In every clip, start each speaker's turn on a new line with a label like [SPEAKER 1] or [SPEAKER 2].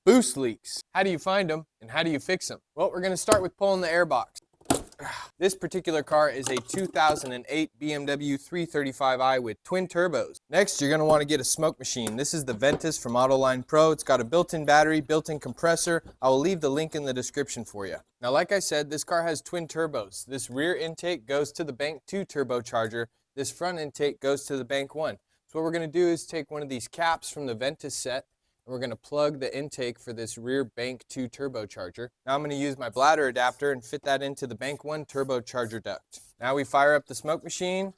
[SPEAKER 1] Boost leaks. How do you find them and how do you fix them? Well, we're going to start with pulling the air box. This particular car is a 2008 BMW 335i with twin turbos. Next, you're going to want to get a smoke machine. This is the Ventus from Autoline Pro. It's got a built-in battery, built-in compressor. I will leave the link in the description for you. Now, like I said, this car has twin turbos. This rear intake goes to the Bank 2 turbocharger. This front intake goes to the Bank 1. So what we're going to do is take one of these caps from the Ventus set, and we're going to plug the intake for this rear Bank 2 turbocharger. Now I'm going to use my bladder adapter and fit that into the Bank 1 turbocharger duct. Now we fire up the smoke machine,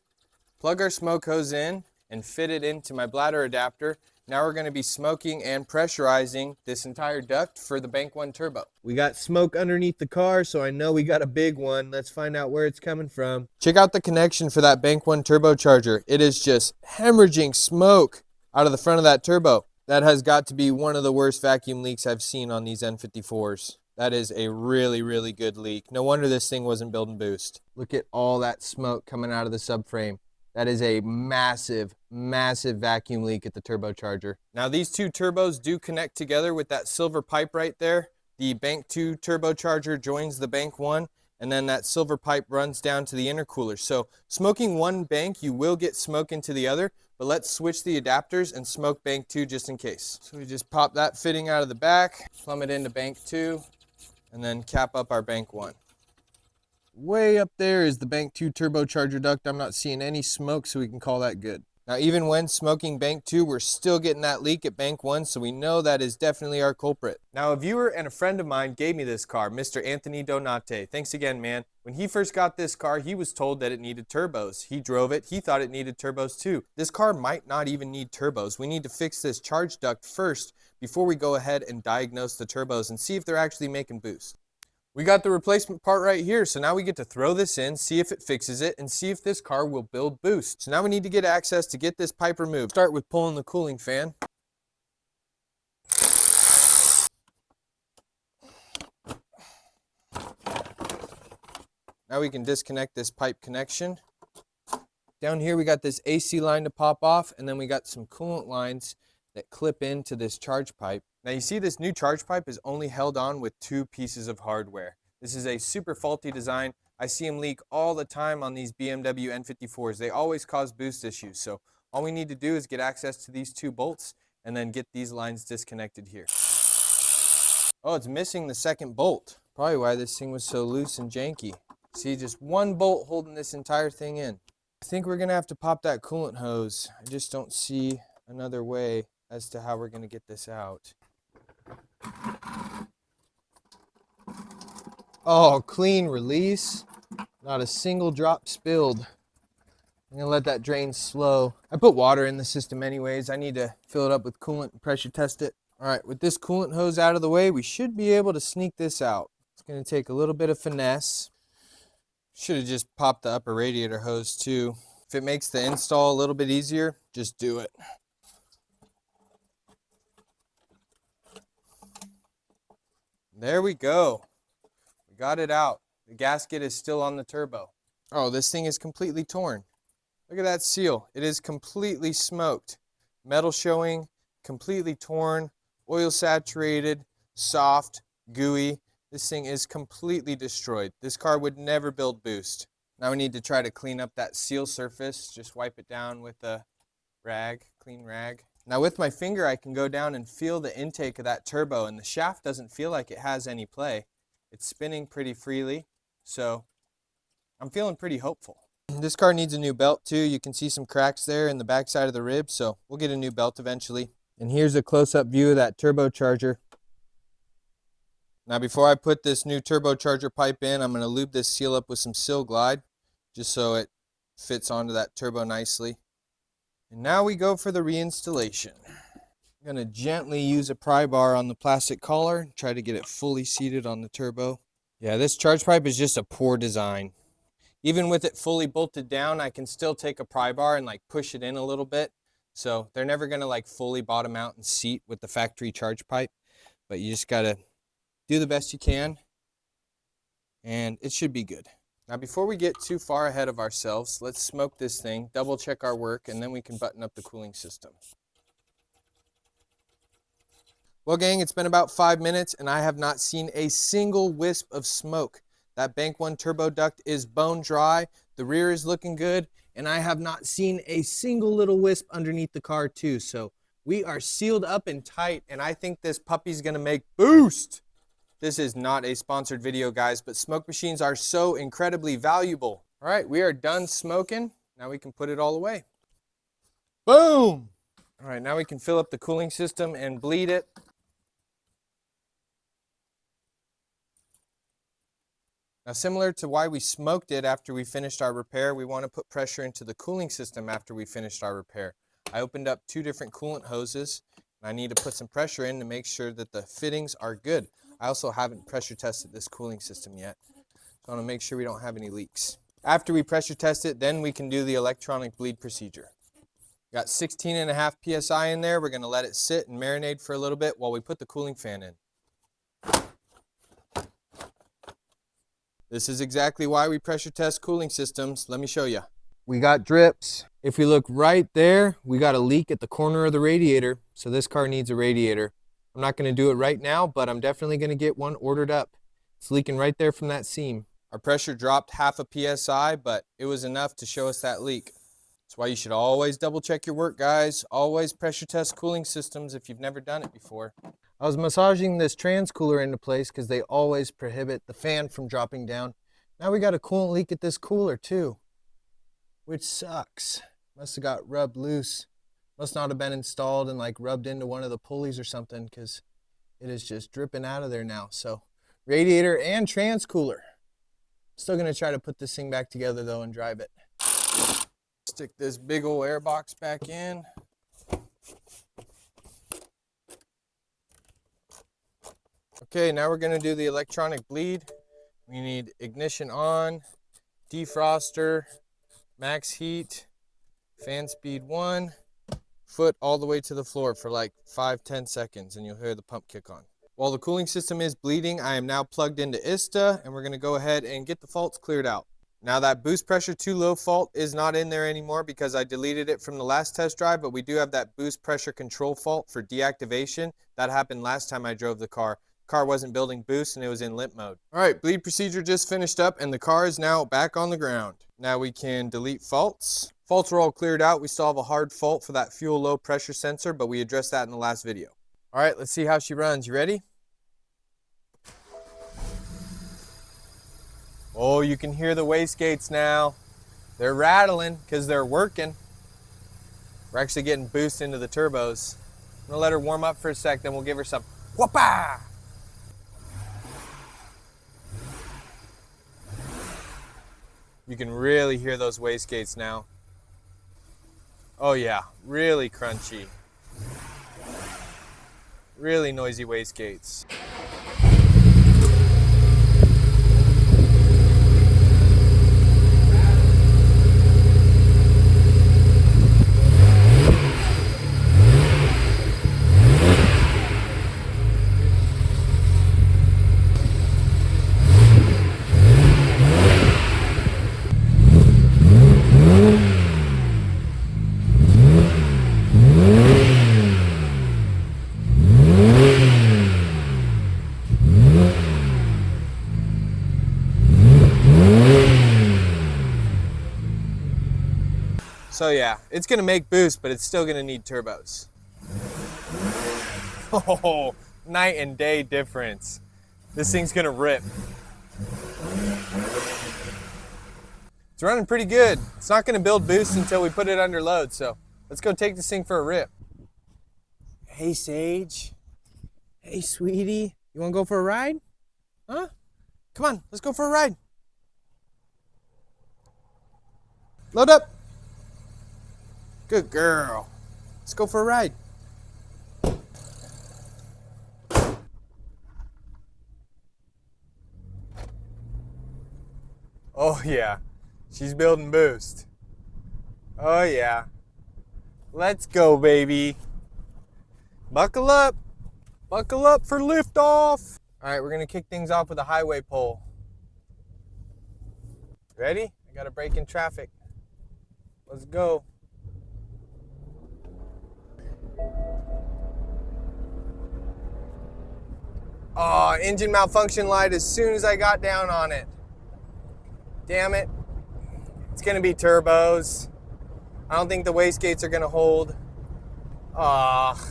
[SPEAKER 1] plug our smoke hose in, and fit it into my bladder adapter. Now we're going to be smoking and pressurizing this entire duct for the Bank 1 turbo. We got smoke underneath the car, so I know we got a big one. Let's find out where it's coming from. Check out the connection for that Bank 1 turbocharger. It is just hemorrhaging smoke out of the front of that turbo. That has got to be one of the worst vacuum leaks I've seen on these N54s. That is a really, really good leak. No wonder this thing wasn't building boost. Look at all that smoke coming out of the subframe. That is a massive, massive vacuum leak at the turbocharger. Now these two turbos do connect together with that silver pipe right there. The Bank 2 turbocharger joins the Bank 1, and then that silver pipe runs down to the intercooler. So smoking one bank, you will get smoke into the other, but let's switch the adapters and smoke Bank 2 just in case. So we just pop that fitting out of the back, plumb it into Bank 2, and then cap up our Bank 1. Way up there is the Bank 2 turbocharger duct. I'm not seeing any smoke, so we can call that good. Now, even when smoking Bank 2, we're still getting that leak at Bank 1, so we know that is definitely our culprit. Now, a viewer and a friend of mine gave me this car, Mr. Anthony Donate. Thanks again, man. When he first got this car, he was told that it needed turbos. He drove it. He thought it needed turbos too. This car might not even need turbos. We need to fix this charge duct first before we go ahead and diagnose the turbos and see if they're actually making boost. We got the replacement part right here, so now we get to throw this in, see if it fixes it, and see if this car will build boost. So now we need to get access to get this pipe removed. Start with pulling the cooling fan. Now we can disconnect this pipe connection. Down here we got this AC line to pop off, and then we got some coolant lines that clip into this charge pipe. Now you see this new charge pipe is only held on with 2 pieces of hardware. This is a super faulty design. I see them leak all the time on these BMW N54s. They always cause boost issues. So all we need to do is get access to these 2 bolts and then get these lines disconnected here. Oh, it's missing the second bolt. Probably why this thing was so loose and janky. See, just 1 bolt holding this entire thing in. I think we're gonna have to pop that coolant hose. I just don't see another way as to how we're gonna get this out. Oh, clean release. Not a single drop spilled. I'm gonna let that drain slow. I put water in the system anyways. I need to fill it up with coolant and pressure test it. All right, with this coolant hose out of the way, we should be able to sneak this out. It's gonna take a little bit of finesse. Should have just popped the upper radiator hose too. If it makes the install a little bit easier, just do it. There we go. We got it out. The gasket is still on the turbo. Oh, this thing is completely torn. Look at that seal. It is completely smoked. Metal showing, completely torn, oil saturated, soft, gooey. This thing is completely destroyed. This car would never build boost. Now we need to try to clean up that seal surface. Just wipe it down with a rag, clean rag. Now with my finger, I can go down and feel the intake of that turbo, and the shaft doesn't feel like it has any play. It's spinning pretty freely, so I'm feeling pretty hopeful. This car needs a new belt too. You can see some cracks there in the back side of the rib, so we'll get a new belt eventually. And here's a close-up view of that turbocharger. Now before I put this new turbocharger pipe in, I'm going to lube this seal up with some Sil-Glyde, just so it fits onto that turbo nicely. And now we go for the reinstallation. I'm going to gently use a pry bar on the plastic collar and try to get it fully seated on the turbo. Yeah, this charge pipe is just a poor design. Even with it fully bolted down, I can still take a pry bar and like push it in a little bit. So they're never going to like fully bottom out and seat with the factory charge pipe. But you just got to do the best you can, and it should be good. Now before we get too far ahead of ourselves, let's smoke this thing, double check our work, and then we can button up the cooling system. Well, gang, it's been about 5 minutes and I have not seen a single wisp of smoke. That Bank 1 turbo duct is bone dry, the rear is looking good, and I have not seen a single little wisp underneath the car too. So we are sealed up and tight, and I think this puppy's gonna make boost. This is not a sponsored video, guys, but smoke machines are so incredibly valuable. All right, we are done smoking. Now we can put it all away. Boom! All right, now we can fill up the cooling system and bleed it. Now, similar to why we smoked it after we finished our repair, we want to put pressure into the cooling system after we finished our repair. I opened up 2 different coolant hoses, and I need to put some pressure in to make sure that the fittings are good. I also haven't pressure tested this cooling system yet, so I want to make sure we don't have any leaks. After we pressure test it, then we can do the electronic bleed procedure. Got 16.5 PSI in there. We're going to let it sit and marinate for a little bit while we put the cooling fan in. This is exactly why we pressure test cooling systems. Let me show you. We got drips. If we look right there, we got a leak at the corner of the radiator. So this car needs a radiator. I'm not going to do it right now, but I'm definitely going to get one ordered up. It's leaking right there from that seam. Our pressure dropped 0.5 PSI, but it was enough to show us that leak. That's why you should always double check your work, guys. Always pressure test cooling systems if you've never done it before. I was massaging this trans cooler into place because they always prohibit the fan from dropping down. Now we got a coolant leak at this cooler too, which sucks. Must have got rubbed loose. Must not have been installed and like rubbed into one of the pulleys or something, because it is just dripping out of there now. So radiator and trans cooler. Still gonna try to put this thing back together though and drive it. Stick this big old air box back in. Okay, now we're gonna do the electronic bleed. We need ignition on, defroster, max heat, fan speed 1, foot all the way to the floor for like 5-10 seconds, and you'll hear the pump kick on. While the cooling system is bleeding, I am now plugged into ISTA, and we're gonna go ahead and get the faults cleared out. Now that boost pressure too low fault is not in there anymore because I deleted it from the last test drive, but we do have that boost pressure control fault for deactivation. That happened last time I drove the car. Car wasn't building boost and it was in limp mode. All right, bleed procedure just finished up and the car is now back on the ground. Now we can delete faults. Faults are all cleared out. We still have a hard fault for that fuel low pressure sensor, but we addressed that in the last video. All right, let's see how she runs. You ready? Oh, you can hear the wastegates now. They're rattling because they're working. We're actually getting boost into the turbos. I'm gonna let her warm up for a sec, then we'll give her some whoopah. You can really hear those wastegates now. Oh yeah, really crunchy. Really noisy wastegates. So yeah, it's gonna make boost, but it's still gonna need turbos. Oh, night and day difference. This thing's gonna rip. It's running pretty good. It's not gonna build boost until we put it under load, so let's go take this thing for a rip. Hey, Sage. Hey, sweetie. You wanna go for a ride? Huh? Come on, let's go for a ride. Load up. Good girl. Let's go for a ride. Oh yeah, she's building boost. Oh yeah. Let's go, baby. Buckle up. Buckle up for liftoff. All right, we're gonna kick things off with a highway pole. Ready? I gotta break in traffic. Let's go. Oh, engine malfunction light as soon as I got down on it. Damn it. It's gonna be turbos. I don't think the wastegates are gonna hold. Ah,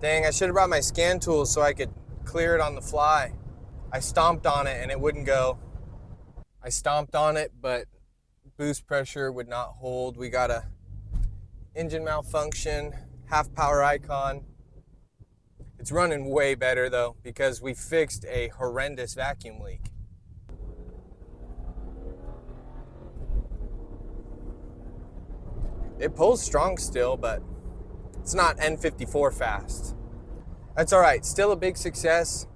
[SPEAKER 1] dang, I should have brought my scan tool so I could clear it on the fly. I stomped on it and it wouldn't go. I stomped on it, but boost pressure would not hold. We got a engine malfunction, half power icon. It's running way better though because we fixed a horrendous vacuum leak. It pulls strong still, but it's not N54 fast. That's all right, still a big success.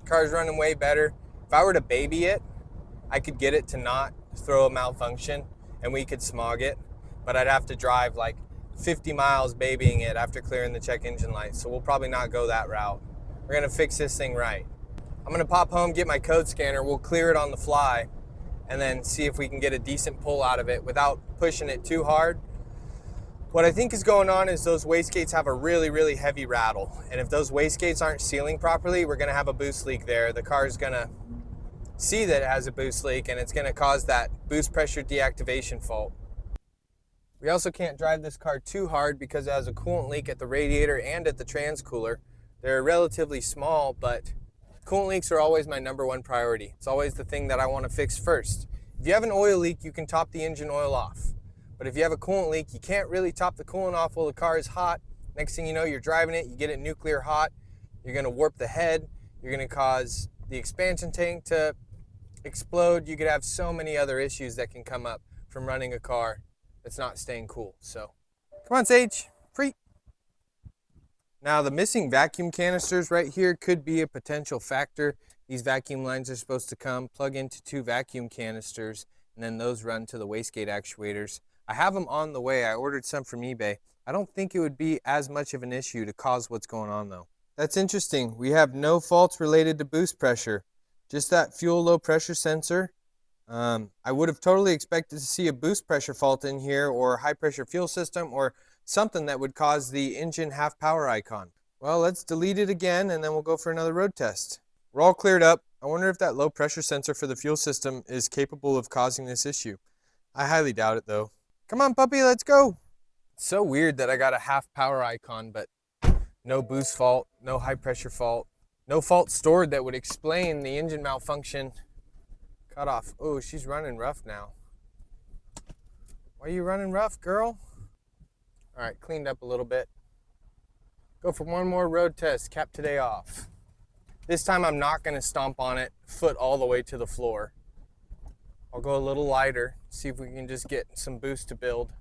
[SPEAKER 1] Car's running way better. If I were to baby it, I could get it to not throw a malfunction and we could smog it, but I'd have to drive like 50 miles babying it after clearing the check engine light, so we'll probably not go that route. We're gonna fix this thing right. I'm gonna pop home, get my code scanner, we'll clear it on the fly, and then see if we can get a decent pull out of it without pushing it too hard. What I think is going on is those wastegates have a really, really heavy rattle, and if those wastegates aren't sealing properly, we're gonna have a boost leak there. The car's gonna see that it has a boost leak, and it's gonna cause that boost pressure deactivation fault. We also can't drive this car too hard because it has a coolant leak at the radiator and at the transcooler. They're relatively small, but coolant leaks are always my #1 priority. It's always the thing that I want to fix first. If you have an oil leak, you can top the engine oil off. But if you have a coolant leak, you can't really top the coolant off while the car is hot. Next thing you know, you're driving it, you get it nuclear hot, you're gonna warp the head, you're gonna cause the expansion tank to explode. You could have so many other issues that can come up from running a car that's not staying cool. So, come on, Sage, free. Now, the missing vacuum canisters right here could be a potential factor. These vacuum lines are supposed to come, plug into 2 vacuum canisters, and then those run to the wastegate actuators. I have them on the way. I ordered some from eBay. I don't think it would be as much of an issue to cause what's going on though. That's interesting. We have no faults related to boost pressure, just that fuel low pressure sensor. I would have totally expected to see a boost pressure fault in here or high pressure fuel system or something that would cause the engine half power icon. Well, let's delete it again and then we'll go for another road test. We're all cleared up. I wonder if that low pressure sensor for the fuel system is capable of causing this issue. I highly doubt it though. Come on, puppy, let's go. It's so weird that I got a half power icon, but no boost fault, no high pressure fault, no fault stored that would explain the engine malfunction. Cut off. Oh, she's running rough now. Why are you running rough, girl? All right, cleaned up a little bit. Go for one more road test, cap today off. This time I'm not gonna stomp on it, foot all the way to the floor. I'll go a little lighter, see if we can just get some boost to build.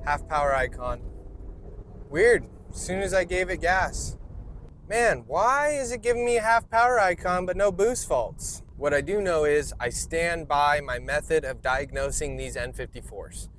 [SPEAKER 1] Half power icon. Weird, as soon as I gave it gas. Man, why is it giving me a half power icon but no boost faults? What I do know is I stand by my method of diagnosing these N54s.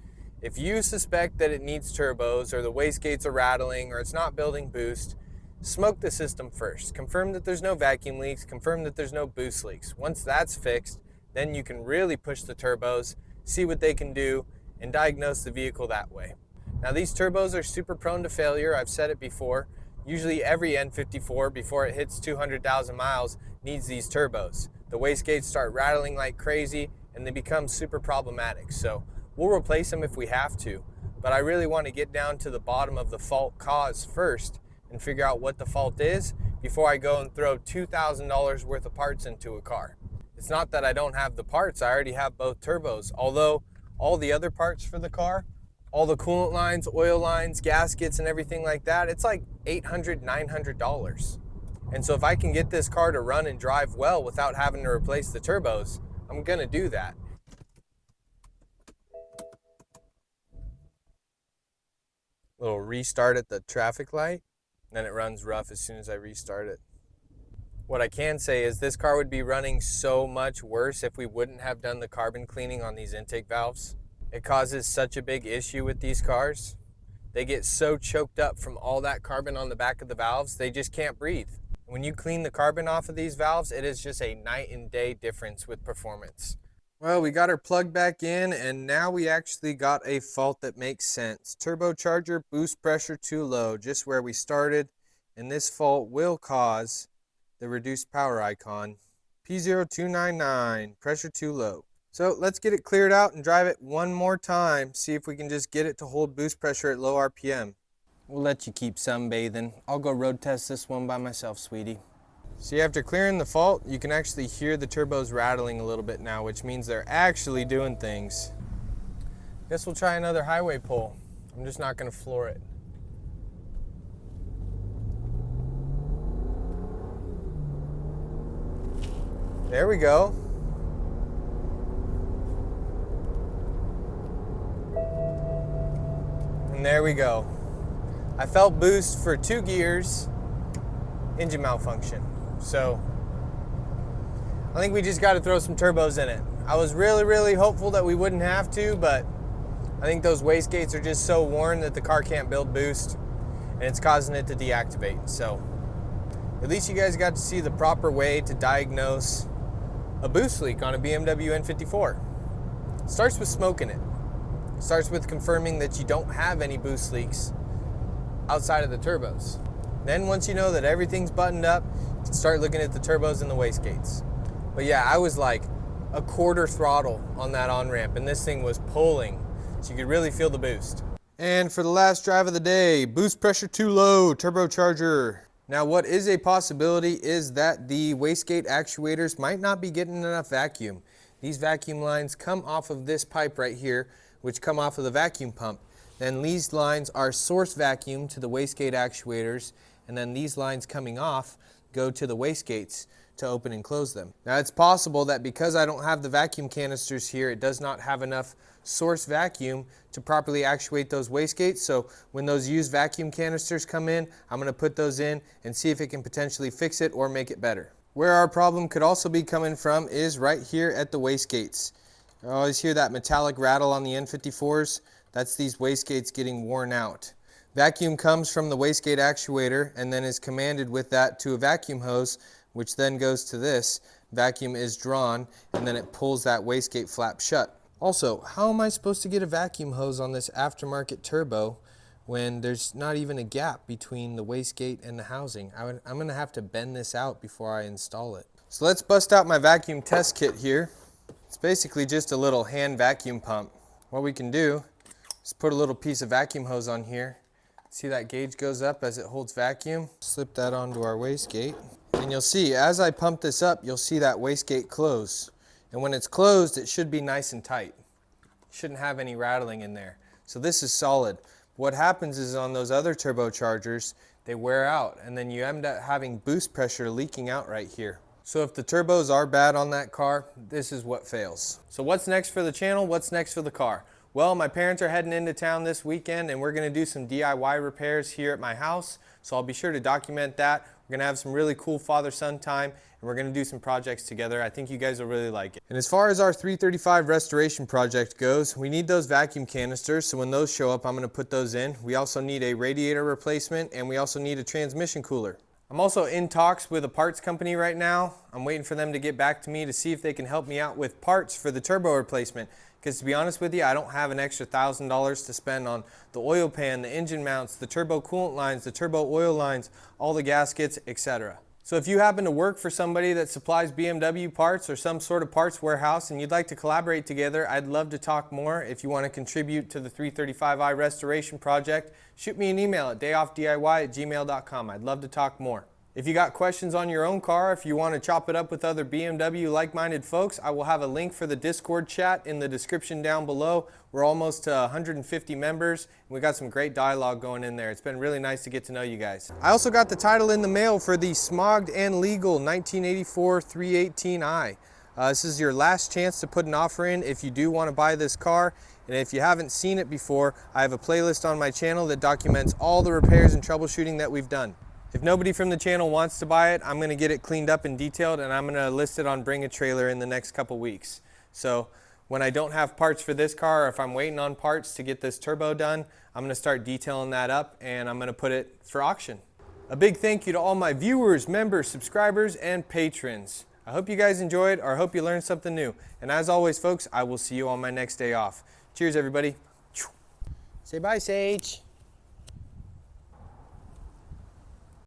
[SPEAKER 1] If you suspect that it needs turbos or the wastegates are rattling or it's not building boost, smoke the system first. Confirm that there's no vacuum leaks, confirm that there's no boost leaks. Once that's fixed, then you can really push the turbos, see what they can do, and diagnose the vehicle that way. Now these turbos are super prone to failure, I've said it before. Usually every N54 before it hits 200,000 miles needs these turbos. The wastegates start rattling like crazy and they become super problematic. So we'll replace them if we have to, but I really want to get down to the bottom of the fault cause first and figure out what the fault is before I go and throw $2,000 worth of parts into a car. It's not that I don't have the parts, I already have both turbos, although all the other parts for the car, all the coolant lines, oil lines, gaskets, and everything like that, it's like $800, $900. And so if I can get this car to run and drive well without having to replace the turbos, I'm gonna do that. Little restart at the traffic light, then it runs rough as soon as I restart it. What I can say is this car would be running so much worse if we wouldn't have done the carbon cleaning on these intake valves. It causes such a big issue with these cars. They get so choked up from all that carbon on the back of the valves, they just can't breathe. When you clean the carbon off of these valves, it is just a night and day difference with performance. Well, we got her plugged back in, and now we actually got a fault that makes sense. Turbocharger boost pressure too low, just where we started, and this fault will cause the reduced power icon. P0299, pressure too low. So let's get it cleared out and drive it one more time, see if we can just get it to hold boost pressure at low RPM. We'll let you keep sunbathing. I'll go road test this one by myself, sweetie. See, after clearing the fault, you can actually hear the turbos rattling a little bit now, which means they're actually doing things. Guess we'll try another highway pull. I'm just not going to floor it. There we go. And there we go. I felt boost for 2 gears, engine malfunction. So I think we just got to throw some turbos in it. I was really hopeful that we wouldn't have to, but I think those wastegates are just so worn that the car can't build boost, and it's causing it to deactivate. So at least you guys got to see the proper way to diagnose a boost leak on a BMW N54. It starts with smoking it. It starts with confirming that you don't have any boost leaks outside of the turbos. Then once you know that everything's buttoned up, you can start looking at the turbos and the wastegates. But yeah, I was like a quarter throttle on that on-ramp, and this thing was pulling, so you could really feel the boost. And for the last drive of the day, boost pressure too low, turbocharger. Now what is a possibility is that the wastegate actuators might not be getting enough vacuum. These vacuum lines come off of this pipe right here, which come off of the vacuum pump. Then these lines are source vacuum to the wastegate actuators, and then these lines coming off go to the wastegates to open and close them. Now it's possible that because I don't have the vacuum canisters here, it does not have enough source vacuum to properly actuate those wastegates. So when those used vacuum canisters come in, I'm going to put those in and see if it can potentially fix it or make it better. Where our problem could also be coming from is right here at the wastegates. I always hear that metallic rattle on the N54s. That's these wastegates getting worn out. Vacuum comes from the wastegate actuator and then is commanded with that to a vacuum hose, which then goes to this. Vacuum is drawn and then it pulls that wastegate flap shut. Also, how am I supposed to get a vacuum hose on this aftermarket turbo when there's not even a gap between the wastegate and the housing? I'm going to have to bend this out before I install it. So let's bust out my vacuum test kit here. It's basically just a little hand vacuum pump. What we can do is put a little piece of vacuum hose on here. See that gauge goes up as it holds vacuum? Slip that onto our wastegate. And you'll see, as I pump this up, you'll see that wastegate close. And when it's closed, it should be nice and tight. Shouldn't have any rattling in there. So this is solid. What happens is on those other turbochargers, they wear out, and then you end up having boost pressure leaking out right here. So if the turbos are bad on that car, this is what fails. So what's next for the channel? What's next for the car? Well, my parents are heading into town this weekend, and we're going to do some DIY repairs here at my house. So I'll be sure to document that. We're going to have some really cool father-son time, and we're going to do some projects together. I think you guys will really like it. And as far as our 335 restoration project goes, we need those vacuum canisters, so when those show up, I'm going to put those in. We also need a radiator replacement, and we also need a transmission cooler. I'm also in talks with a parts company right now. I'm waiting for them to get back to me to see if they can help me out with parts for the turbo replacement. Because to be honest with you, I don't have an extra $1,000 to spend on the oil pan, the engine mounts, the turbo coolant lines, the turbo oil lines, all the gaskets, etc. So if you happen to work for somebody that supplies BMW parts or some sort of parts warehouse and you'd like to collaborate together, I'd love to talk more. If you want to contribute to the 335i restoration project, shoot me an email at dayoffdiy@gmail.com. I'd love to talk more. If you got questions on your own car, if you want to chop it up with other BMW like-minded folks, I will have a link for the Discord chat in the description down below. We're almost to 150 members, and we got some great dialogue going in there. It's been really nice to get to know you guys. I also got the title in the mail for the smogged and legal 1984 318i. This is your last chance to put an offer in if you do want to buy this car. And if you haven't seen it before, I have a playlist on my channel that documents all the repairs and troubleshooting that we've done. If nobody from the channel wants to buy it, I'm going to get it cleaned up and detailed, and I'm going to list it on Bring a Trailer in the next couple weeks. So when I don't have parts for this car, or if I'm waiting on parts to get this turbo done, I'm going to start detailing that up, and I'm going to put it for auction. A big thank you to all my viewers, members, subscribers, and patrons. I hope you guys enjoyed, or I hope you learned something new. And as always, folks, I will see you on my next day off. Cheers, everybody. Say bye, Sage.